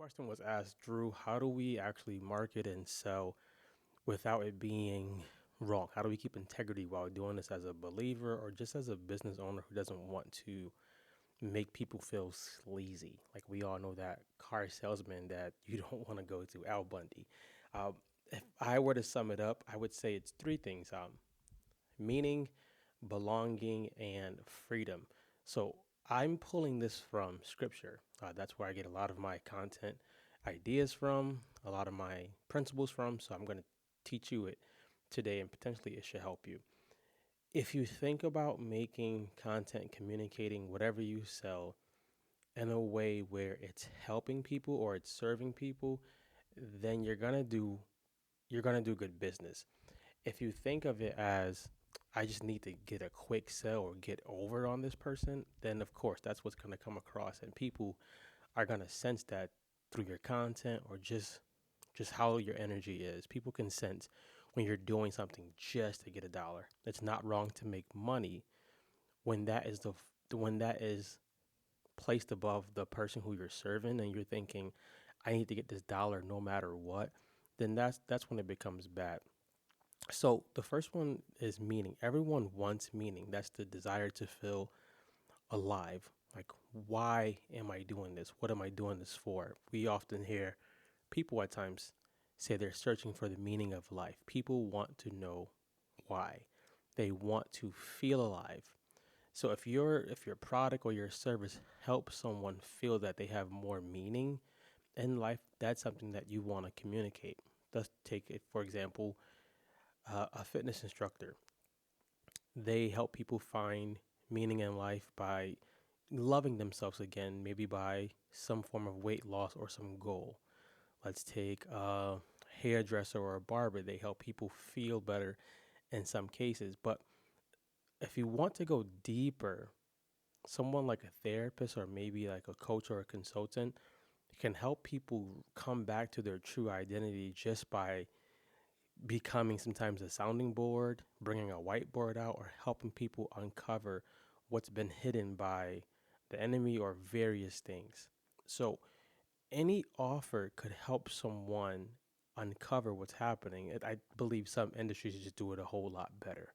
question was asked, Drew, how do we actually market and sell without it being wrong? How do we keep integrity while doing this as a believer or just as a business owner who doesn't want to make people feel sleazy? Like we all know that car salesman that you don't want to go to, Al Bundy. Um, if I were to sum it up, I would say it's three things: meaning, belonging, and freedom. So I'm pulling this from scripture. That's where I get a lot of my content ideas from, a lot of my principles from. So I'm going to teach you it today, and potentially it should help you. If you think about making content, communicating whatever you sell in a way where it's helping people or it's serving people, then you're gonna do good business. If you think of it as I just need to get a quick sell or get over on this person, then of course that's what's gonna come across, and people are gonna sense that through your content or just how your energy is. People can sense when you're doing something just to get a dollar. It's not wrong to make money when when that is placed above the person who you're serving, and you're thinking, I need to get this dollar no matter what. Then that's when it becomes bad. So the first one is meaning. Everyone wants meaning. That's the desire to feel alive. Like, why am I doing this? What am I doing this for? We often hear people at times say they're searching for the meaning of life. People want to know why. They want to feel alive. So if your product or your service helps someone feel that they have more meaning in life, that's something that you want to communicate. Let's take it for example, a fitness instructor. They help people find meaning in life by loving themselves again, maybe by some form of weight loss or some goal. Let's take a hairdresser or a barber. They help people feel better in some cases. But if you want to go deeper, someone like a therapist or maybe like a coach or a consultant can help people come back to their true identity just by becoming sometimes a sounding board, bringing a whiteboard out, or helping people uncover what's been hidden by the enemy or various things. So, any offer could help someone uncover what's happening. I believe some industries just do it a whole lot better.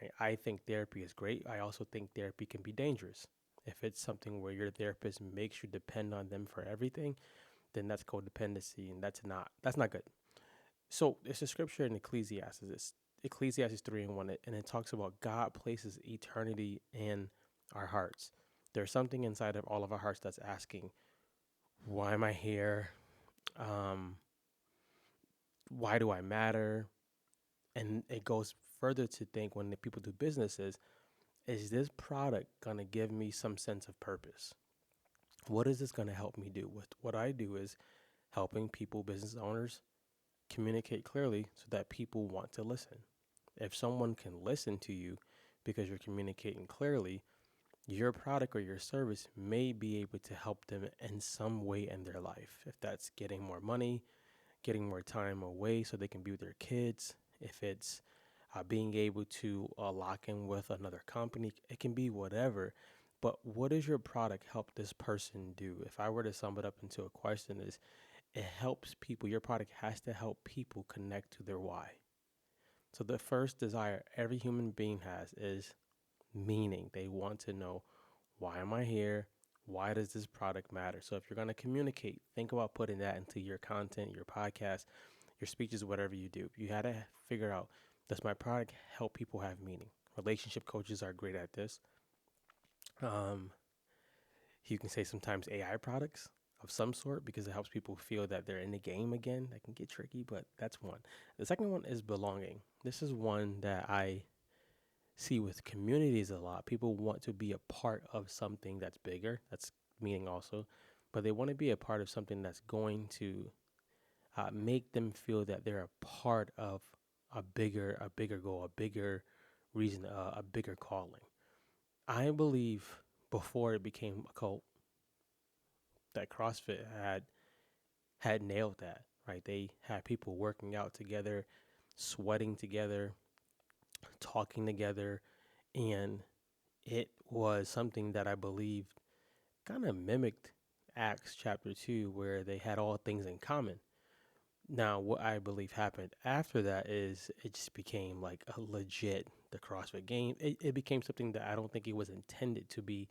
Right? I think therapy is great. I also think therapy can be dangerous. If it's something where your therapist makes you depend on them for everything, then that's codependency, and that's not good. So it's a scripture in Ecclesiastes. It's Ecclesiastes 3:1, and it talks about God places eternity in our hearts. There's something inside of all of our hearts that's asking, why am I here? Um, why do I matter? And it goes further to think when the people do businesses, is this product gonna give me some sense of purpose? What is this gonna help me do? What I do is helping people, business owners, communicate clearly so that people want to listen. If someone can listen to you because you're communicating clearly, your product or your service may be able to help them in some way in their life. If that's getting more money, getting more time away so they can be with their kids, if it's being able to lock in with another company, it can be whatever. But what does your product help this person do? If I were to sum it up into a question, is it helps people. Your product has to help people connect to their why. So the first desire every human being has is meaning. They want to know, why am I here? Why does this product matter? So if you're going to communicate, think about putting that into your content, your podcast, your speeches, whatever you do. You had to figure out, does my product help people have meaning? Relationship coaches are great at this. Um, you can say sometimes AI products of some sort because it helps people feel that they're in the game again. That can get tricky, but that's one. The second one is belonging. This is one that I see with communities a lot. People want to be a part of something that's bigger. That's meaning also, but they want to be a part of something that's going to make them feel that they're a part of a bigger goal, a bigger reason, a bigger calling. I believe before it became a cult, that CrossFit had nailed that. Right, they had people working out together, sweating together, talking together, and it was something that I believe kind of mimicked Acts chapter 2 where they had all things in common. Now, what I believe happened after that is it just became like a legit the CrossFit game. It became something that I don't think it was intended to be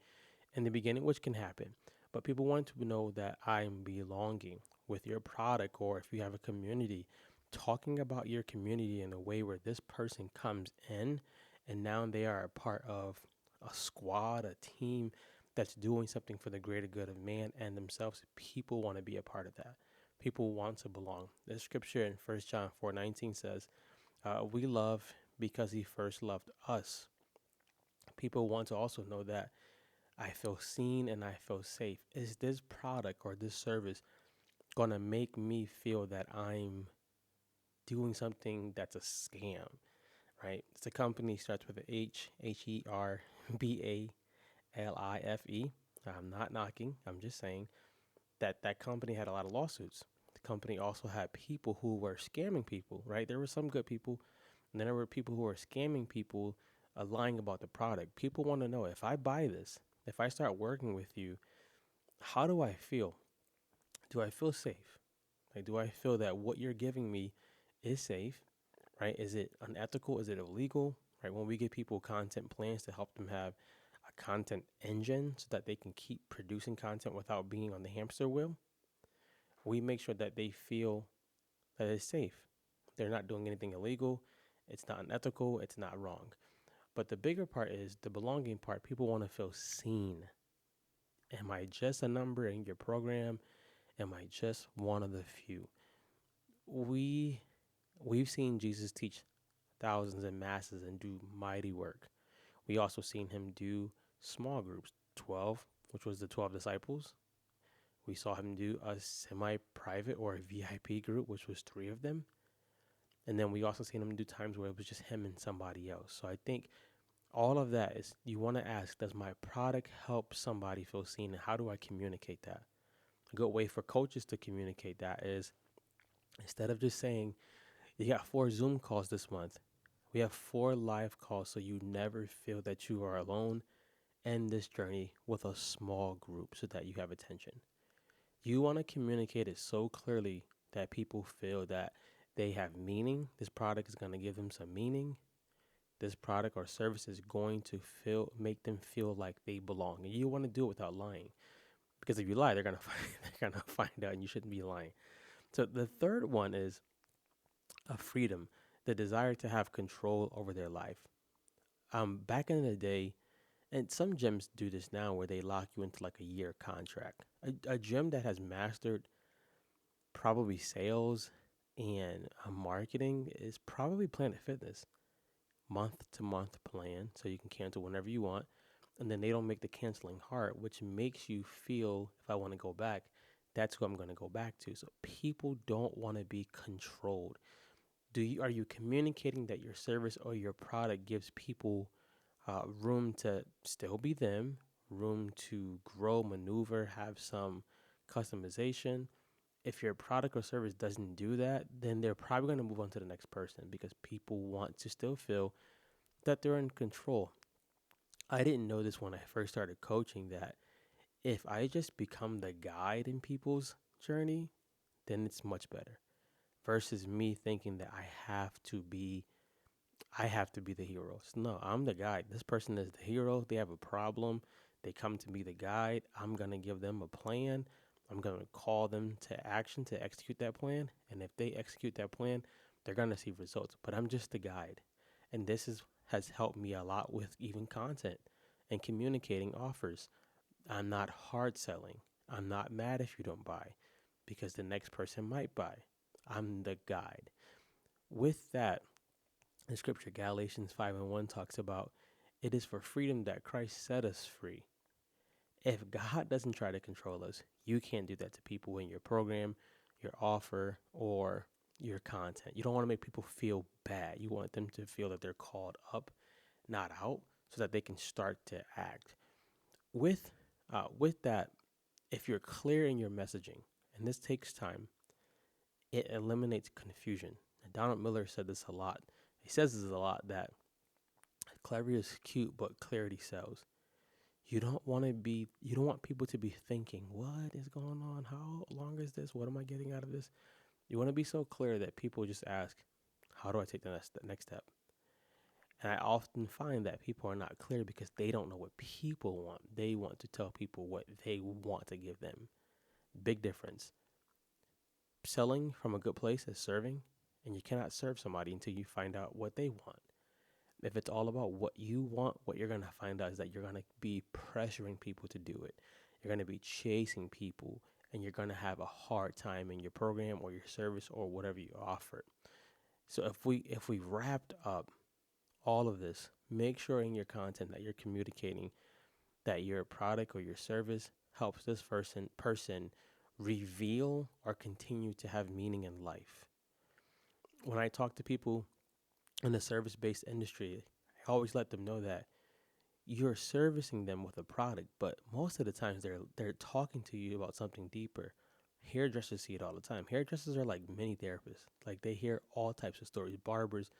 in the beginning, which can happen. But people want to know that I'm belonging with your product, or if you have a community, talking about your community in a way where this person comes in and now they are a part of a squad, a team that's doing something for the greater good of man and themselves. People want to be a part of that. People want to belong. The scripture in 1 John 4:19 says, we love because he first loved us. People want to also know that I feel seen and I feel safe. Is this product or this service going to make me feel that I'm doing something that's a scam, right? It's a company starts with a Herbalife. I'm not knocking. I'm just saying that that company had a lot of lawsuits. The company also had people who were scamming people, right? There were some good people, and then there were people who were scamming people, lying about the product. People want to know, if I buy this, if I start working with you, how do I feel? Do I feel safe? Like, do I feel that what you're giving me is safe, right? Is it unethical? Is it illegal? Right? When we give people content plans to help them have a content engine so that they can keep producing content without being on the hamster wheel, we make sure that they feel that it's safe. They're not doing anything illegal. It's not unethical. It's not wrong. But the bigger part is the belonging part. People want to feel seen. Am I just a number in your program? Am I just one of the few? We we've seen Jesus teach thousands and masses and do mighty work. We also seen him do small groups, 12, which was the 12 disciples. We saw him do a semi-private or a VIP group, which was 3 of them. And then we also seen him do times where it was just him and somebody else. So I think all of that is, you want to ask, does my product help somebody feel seen, and how do I communicate that? A good way for coaches to communicate that is, instead of just saying, you got 4 Zoom calls this month, we have 4 live calls so you never feel that you are alone in this journey with a small group so that you have attention. You want to communicate it so clearly that people feel that they have meaning. This product is going to give them some meaning. This product or service is going to make them feel like they belong. And you want to do it without lying. Because if you lie, they're gonna they're gonna find out, and you shouldn't be lying. So the third one is a freedom, the desire to have control over their life. Back in the day, and some gyms do this now, where they lock you into like a year contract. A gym that has mastered probably sales and marketing is probably Planet Fitness. Month to month plan, so you can cancel whenever you want, and then they don't make the canceling hard, which makes you feel, if I want to go back, that's who I'm going to go back to. So people don't want to be controlled. Are you communicating that your service or your product gives people room to still be them, room to grow, maneuver, have some customization? If your product or service doesn't do that, then they're probably going to move on to the next person, because people want to still feel that they're in control. I didn't know this when I first started coaching, that if I just become the guide in people's journey, then it's much better versus me thinking that I have to be the hero. So no, I'm the guide. This person is the hero. They have a problem. They come to be the guide. I'm going to give them a plan. I'm going to call them to action to execute that plan. And if they execute that plan, they're going to see results. But I'm just the guide. And has helped me a lot with even content and communicating offers. I'm not hard selling. I'm not mad if you don't buy, because the next person might buy. I'm the guide. With that, the scripture Galatians 5:1 talks about, it is for freedom that Christ set us free. If God doesn't try to control us, you can't do that to people in your program, your offer, or your content. You don't want to make people feel bad. You want them to feel that they're called up, not out, so that they can start to act. With that, if you're clear in your messaging, and this takes time, it eliminates confusion. And Donald Miller said this a lot. He says this a lot, that clarity is cute, but clarity sells. You don't want people to be thinking, what is going on? How long is this? What am I getting out of this? You want to be so clear that people just ask, how do I take the next step? And I often find that people are not clear because they don't know what people want. They want to tell people what they want to give them. Big difference. Selling from a good place is serving, and you cannot serve somebody until you find out what they want. If it's all about what you want, what you're going to find out is that you're going to be pressuring people to do it. You're going to be chasing people, and you're going to have a hard time in your program or your service or whatever you offer. So if we wrapped up all of this, make sure in your content that you're communicating that your product or your service helps this person reveal or continue to have meaning in life. When I talk to people in the service-based industry, I always let them know that you're servicing them with a product, but most of the times they're talking to you about something deeper. Hairdressers see it all the time. Hairdressers are like mini therapists. Like they hear all types of stories, barbers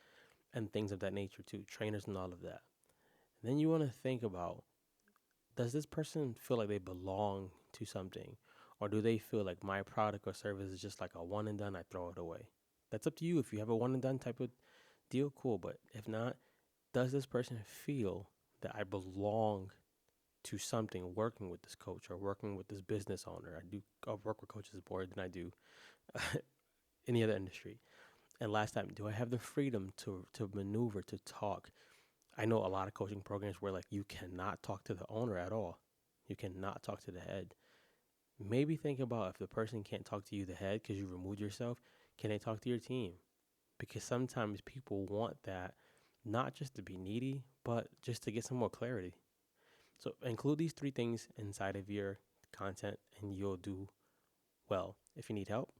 and things of that nature too, trainers and all of that. And then you want to think about, does this person feel like they belong to something? Or do they feel like my product or service is just like a one and done, I throw it away? That's up to you. If you have a one and done type of deal, cool. But if not, does this person feel that I belong to something working with this coach or working with this business owner? I work with coaches more than I do any other industry. And last time, do I have the freedom to maneuver, to talk? I know a lot of coaching programs where like you cannot talk to the owner at all. You cannot talk to the head. Maybe think about, if the person can't talk to you, the head, because you removed yourself, can they talk to your team? Because sometimes people want that, not just to be needy, but just to get some more clarity. So include these three things inside of your content and you'll do well. If you need help,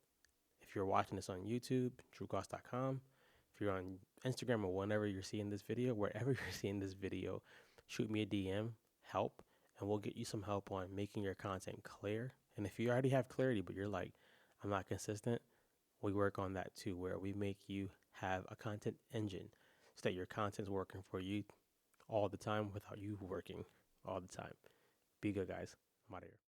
if you're watching this on YouTube, drewgoss.com, if you're on Instagram or whenever you're seeing this video, wherever you're seeing this video, shoot me a DM, help, and we'll get you some help on making your content clear. And if you already have clarity, but you're like, I'm not consistent, we work on that too, where we make you have a content engine so that your content's working for you all the time without you working all the time. Be good, guys. I'm out of here.